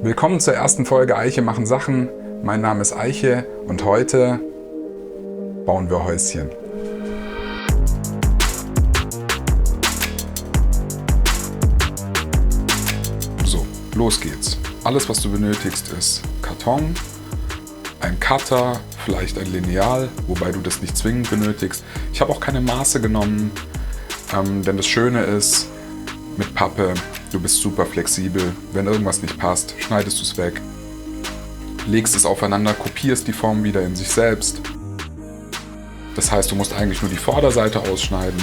Willkommen zur ersten Folge Eiche machen Sachen. Mein Name ist Eiche und heute bauen wir Häuschen. So, los geht's. Alles, was du benötigst, ist Karton, ein Cutter, vielleicht ein Lineal, wobei du das nicht zwingend benötigst. Ich habe auch keine Maße genommen, denn das Schöne ist, mit Pappe, du bist super flexibel. Wenn irgendwas nicht passt, schneidest du es weg, legst es aufeinander, kopierst die Form wieder in sich selbst. Das heißt, du musst eigentlich nur die Vorderseite ausschneiden,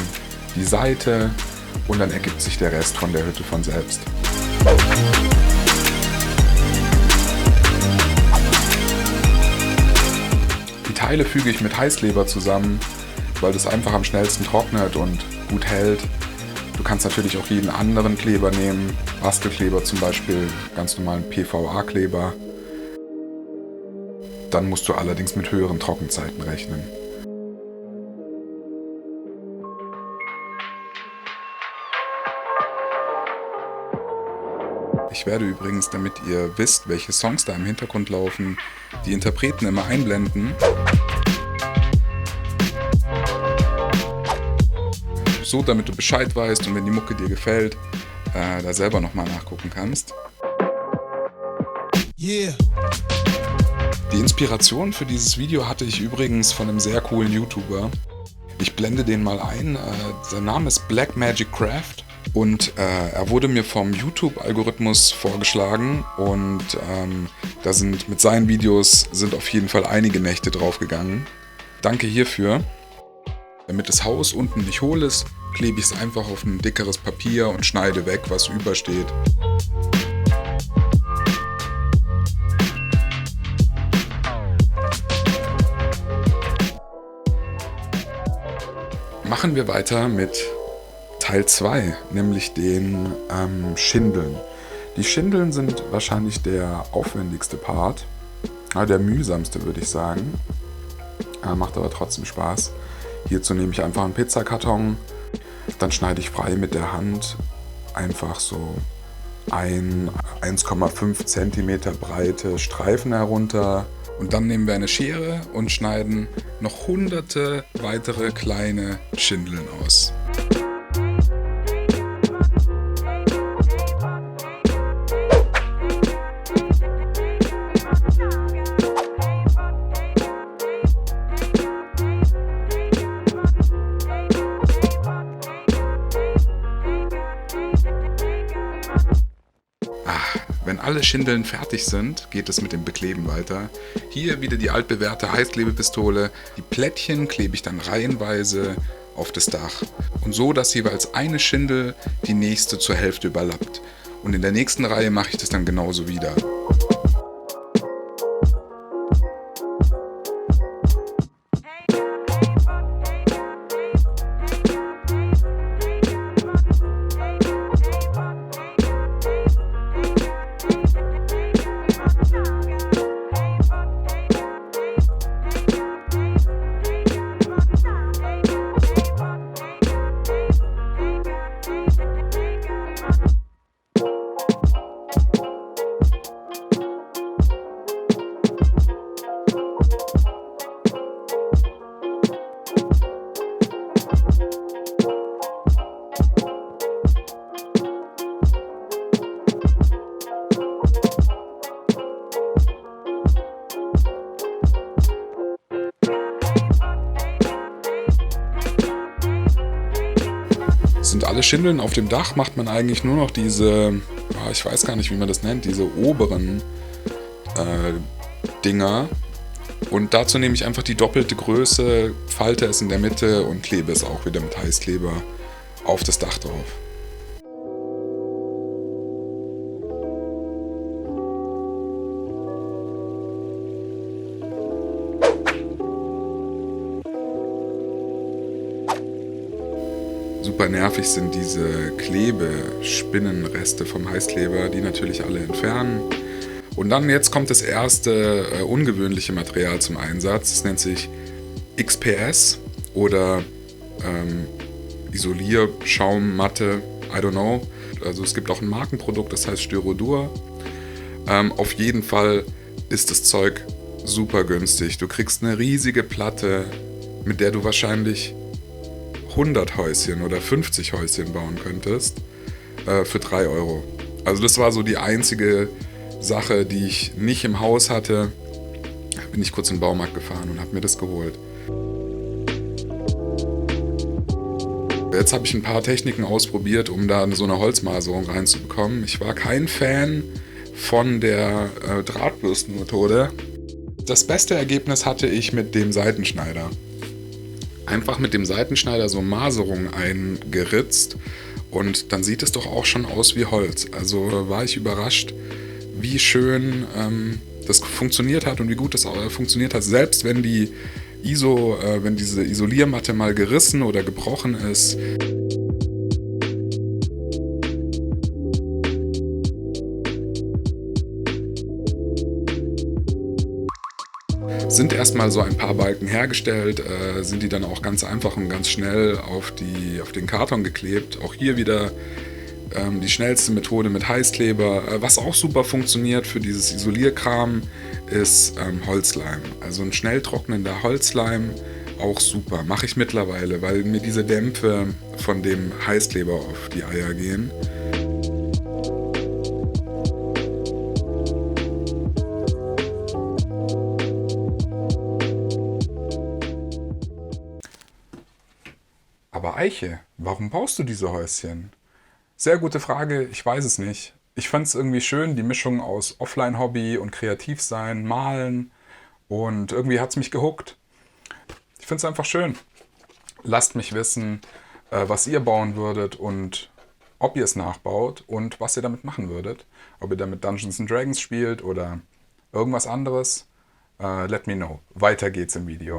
die Seite und dann ergibt sich der Rest von der Hütte von selbst. Die Teile füge ich mit Heißkleber zusammen, weil das einfach am schnellsten trocknet und gut hält. Du kannst natürlich auch jeden anderen Kleber nehmen, Bastelkleber zum Beispiel, ganz normalen PVA-Kleber. Dann musst du allerdings mit höheren Trockenzeiten rechnen. Ich werde übrigens, damit ihr wisst, welche Songs da im Hintergrund laufen, die Interpreten immer einblenden. So, damit du Bescheid weißt und wenn die Mucke dir gefällt, da selber nochmal nachgucken kannst. Yeah. Die Inspiration für dieses Video hatte ich übrigens von einem sehr coolen YouTuber. Ich blende den mal ein. Sein Name ist Blackmagicraft und er wurde mir vom YouTube-Algorithmus vorgeschlagen und da sind mit seinen Videos sind auf jeden Fall einige Nächte draufgegangen. Danke hierfür. Damit das Haus unten nicht hohl ist, klebe ich es einfach auf ein dickeres Papier und schneide weg, was übersteht. Machen wir weiter mit Teil 2, nämlich den Schindeln. Die Schindeln sind wahrscheinlich der aufwendigste Part, der mühsamste würde ich sagen, macht aber trotzdem Spaß. Hierzu nehme ich einfach einen Pizzakarton, dann schneide ich frei mit der Hand einfach so 1,5 cm breite Streifen herunter. Und dann nehmen wir eine Schere und schneiden noch hunderte weitere kleine Schindeln aus. Wenn alle Schindeln fertig sind, geht es mit dem Bekleben weiter. Hier wieder die altbewährte Heißklebepistole. Die Plättchen klebe ich dann reihenweise auf das Dach. Und so, dass jeweils eine Schindel die nächste zur Hälfte überlappt. Und in der nächsten Reihe mache ich das dann genauso wieder. Sind alle Schindeln auf dem Dach, macht man eigentlich nur noch diese, ich weiß gar nicht, wie man das nennt, diese oberen Dinger. Und dazu nehme ich einfach die doppelte Größe, falte es in der Mitte und klebe es auch wieder mit Heißkleber auf das Dach drauf. Super nervig sind diese Klebespinnenreste vom Heißkleber, die natürlich alle entfernen. Und dann jetzt kommt das erste ungewöhnliche Material zum Einsatz. Es nennt sich XPS oder Isolierschaummatte, I don't know. Also es gibt auch ein Markenprodukt, das heißt Styrodur. Auf jeden Fall ist das Zeug super günstig. Du kriegst eine riesige Platte, mit der du wahrscheinlich 100 Häuschen oder 50 Häuschen bauen könntest, für 3 Euro. Also das war so die einzige Sache, die ich nicht im Haus hatte. Da bin ich kurz in den Baumarkt gefahren und habe mir das geholt. Jetzt habe ich ein paar Techniken ausprobiert, um da so eine Holzmaserung reinzubekommen. Ich war kein Fan von der Drahtbürstenmethode. Das beste Ergebnis hatte ich mit dem Seitenschneider. Einfach mit dem Seitenschneider so Maserungen eingeritzt und dann sieht es doch auch schon aus wie Holz. Also war ich überrascht, wie schön das funktioniert hat und wie gut das funktioniert hat, selbst wenn wenn diese Isoliermatte mal gerissen oder gebrochen ist. Sind erstmal so ein paar Balken hergestellt, sind die dann auch ganz einfach und ganz schnell auf den Karton geklebt. Auch hier wieder die schnellste Methode mit Heißkleber. Was auch super funktioniert für dieses Isolierkram ist Holzleim. Also ein schnell trocknender Holzleim, auch super. Mache ich mittlerweile, weil mir diese Dämpfe von dem Heißkleber auf die Eier gehen. Aber Eiche, warum baust du diese Häuschen? Sehr gute Frage, ich weiß es nicht. Ich fand es irgendwie schön, die Mischung aus Offline-Hobby und Kreativsein, Malen und irgendwie hat es mich gehuckt. Ich finde es einfach schön. Lasst mich wissen, was ihr bauen würdet und ob ihr es nachbaut und was ihr damit machen würdet. Ob ihr damit Dungeons & Dragons spielt oder irgendwas anderes. Let me know. Weiter geht's im Video.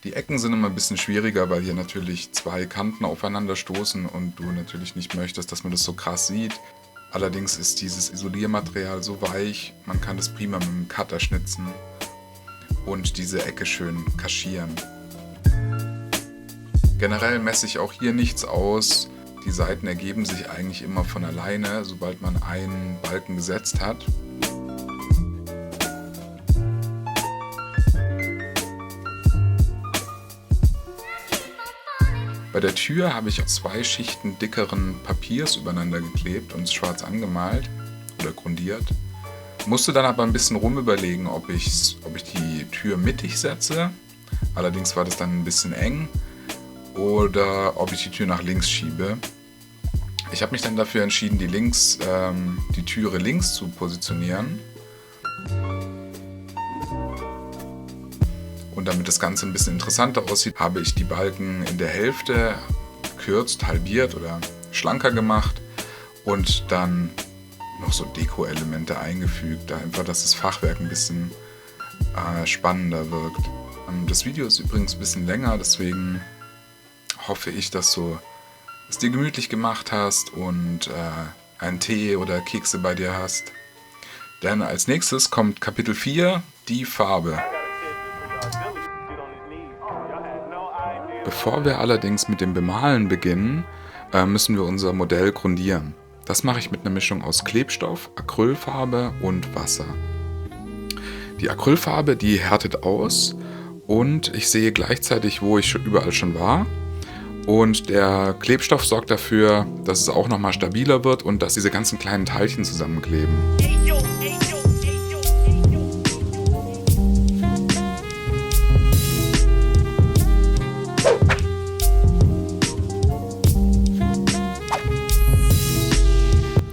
Die Ecken sind immer ein bisschen schwieriger, weil hier natürlich zwei Kanten aufeinander stoßen und du natürlich nicht möchtest, dass man das so krass sieht. Allerdings ist dieses Isoliermaterial so weich, man kann das prima mit dem Cutter schnitzen und diese Ecke schön kaschieren. Generell messe ich auch hier nichts aus. Die Seiten ergeben sich eigentlich immer von alleine, sobald man einen Balken gesetzt hat. Bei der Tür habe ich 2 Schichten dickeren Papiers übereinander geklebt und schwarz angemalt oder grundiert. Musste dann aber ein bisschen rumüberlegen, ob ich die Tür mittig setze. Allerdings war das dann ein bisschen eng. Oder ob ich die Tür nach links schiebe. Ich habe mich dann dafür entschieden, die Türe links zu positionieren. Und damit das Ganze ein bisschen interessanter aussieht, habe ich die Balken in der Hälfte gekürzt, halbiert oder schlanker gemacht und dann noch so Deko-Elemente eingefügt, einfach, dass das Fachwerk ein bisschen spannender wirkt. Das Video ist übrigens ein bisschen länger, deswegen hoffe ich, dass du es dir gemütlich gemacht hast und einen Tee oder Kekse bei dir hast. Denn als nächstes kommt Kapitel 4, die Farbe. Bevor wir allerdings mit dem Bemalen beginnen, müssen wir unser Modell grundieren. Das mache ich mit einer Mischung aus Klebstoff, Acrylfarbe und Wasser. Die Acrylfarbe, die härtet aus und ich sehe gleichzeitig, wo ich überall schon war. Und der Klebstoff sorgt dafür, dass es auch nochmal stabiler wird und dass diese ganzen kleinen Teilchen zusammenkleben.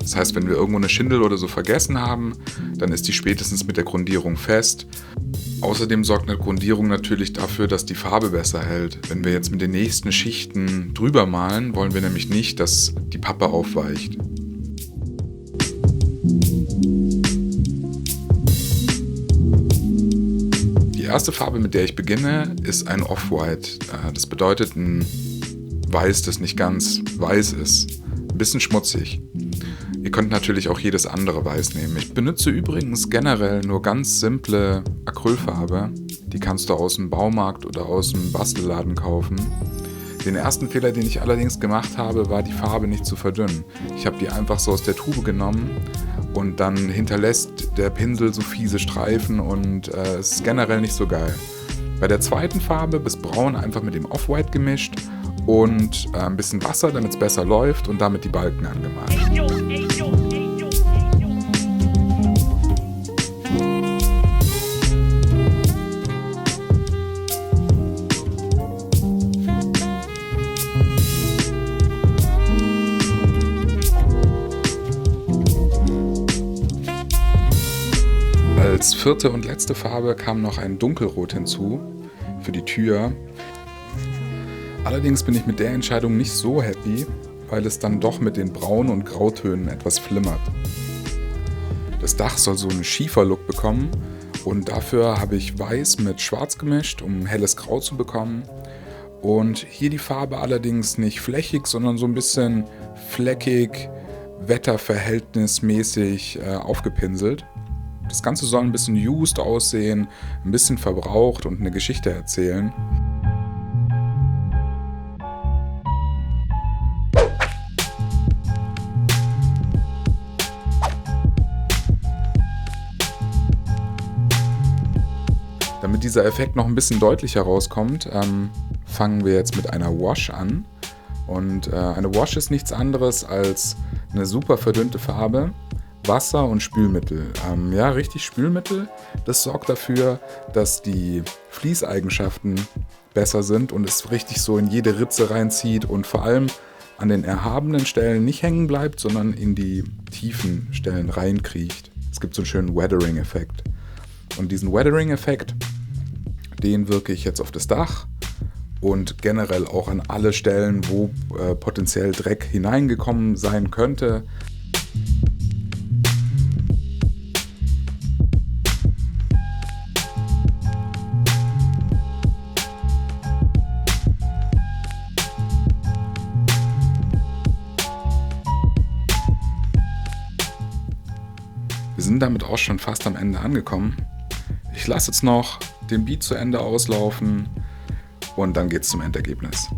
Das heißt, wenn wir irgendwo eine Schindel oder so vergessen haben, dann ist die spätestens mit der Grundierung fest. Außerdem sorgt eine Grundierung natürlich dafür, dass die Farbe besser hält. Wenn wir jetzt mit den nächsten Schichten drüber malen, wollen wir nämlich nicht, dass die Pappe aufweicht. Die erste Farbe, mit der ich beginne, ist ein Off-White. Das bedeutet ein Weiß, das nicht ganz weiß ist. Ein bisschen schmutzig. Ihr könnt natürlich auch jedes andere Weiß nehmen. Ich benutze übrigens generell nur ganz simple Acrylfarbe. Die kannst du aus dem Baumarkt oder aus dem Bastelladen kaufen. Den ersten Fehler, den ich allerdings gemacht habe, war die Farbe nicht zu verdünnen. Ich habe die einfach so aus der Tube genommen und dann hinterlässt der Pinsel so fiese Streifen und es ist generell nicht so geil. Bei der zweiten Farbe bis braun einfach mit dem Off-White gemischt und ein bisschen Wasser, damit es besser läuft und damit die Balken angemalt. Als vierte und letzte Farbe kam noch ein Dunkelrot hinzu für die Tür. Allerdings bin ich mit der Entscheidung nicht so happy, weil es dann doch mit den Braun- und Grautönen etwas flimmert. Das Dach soll so einen Schieferlook bekommen und dafür habe ich Weiß mit Schwarz gemischt, um ein helles Grau zu bekommen. Und hier die Farbe allerdings nicht flächig, sondern so ein bisschen fleckig, wetterverhältnismäßig aufgepinselt. Das Ganze soll ein bisschen used aussehen, ein bisschen verbraucht und eine Geschichte erzählen. Damit dieser Effekt noch ein bisschen deutlicher rauskommt, fangen wir jetzt mit einer Wash an. Und eine Wash ist nichts anderes als eine super verdünnte Farbe, Wasser und Spülmittel. Ja, richtig Spülmittel. Das sorgt dafür, dass die Fließeigenschaften besser sind und es richtig so in jede Ritze reinzieht und vor allem an den erhabenen Stellen nicht hängen bleibt, sondern in die tiefen Stellen reinkriecht. Es gibt so einen schönen Weathering-Effekt. Und diesen Weathering-Effekt, den wirke ich jetzt auf das Dach und generell auch an alle Stellen, wo potenziell Dreck hineingekommen sein könnte. Wir sind damit auch schon fast am Ende angekommen. Ich lasse jetzt noch den Beat zu Ende auslaufen und dann geht's zum Endergebnis.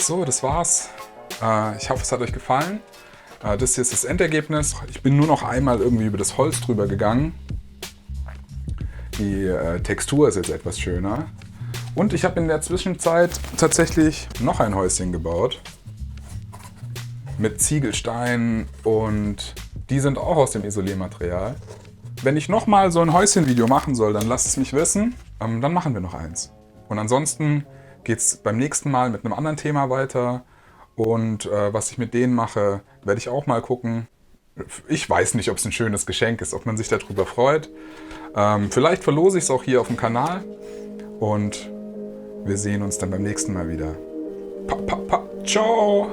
So, das war's. Ich hoffe, es hat euch gefallen. Das hier ist das Endergebnis. Ich bin nur noch einmal irgendwie über das Holz drüber gegangen. Die Textur ist jetzt etwas schöner. Und ich habe in der Zwischenzeit tatsächlich noch ein Häuschen gebaut. Mit Ziegelsteinen und die sind auch aus dem Isoliermaterial. Wenn ich nochmal so ein Häuschen-Video machen soll, dann lasst es mich wissen. Dann machen wir noch eins. Und ansonsten geht es beim nächsten Mal mit einem anderen Thema weiter. Und was ich mit denen mache, werde ich auch mal gucken. Ich weiß nicht, ob es ein schönes Geschenk ist, ob man sich darüber freut. Vielleicht verlose ich es auch hier auf dem Kanal. Und wir sehen uns dann beim nächsten Mal wieder. Ciao!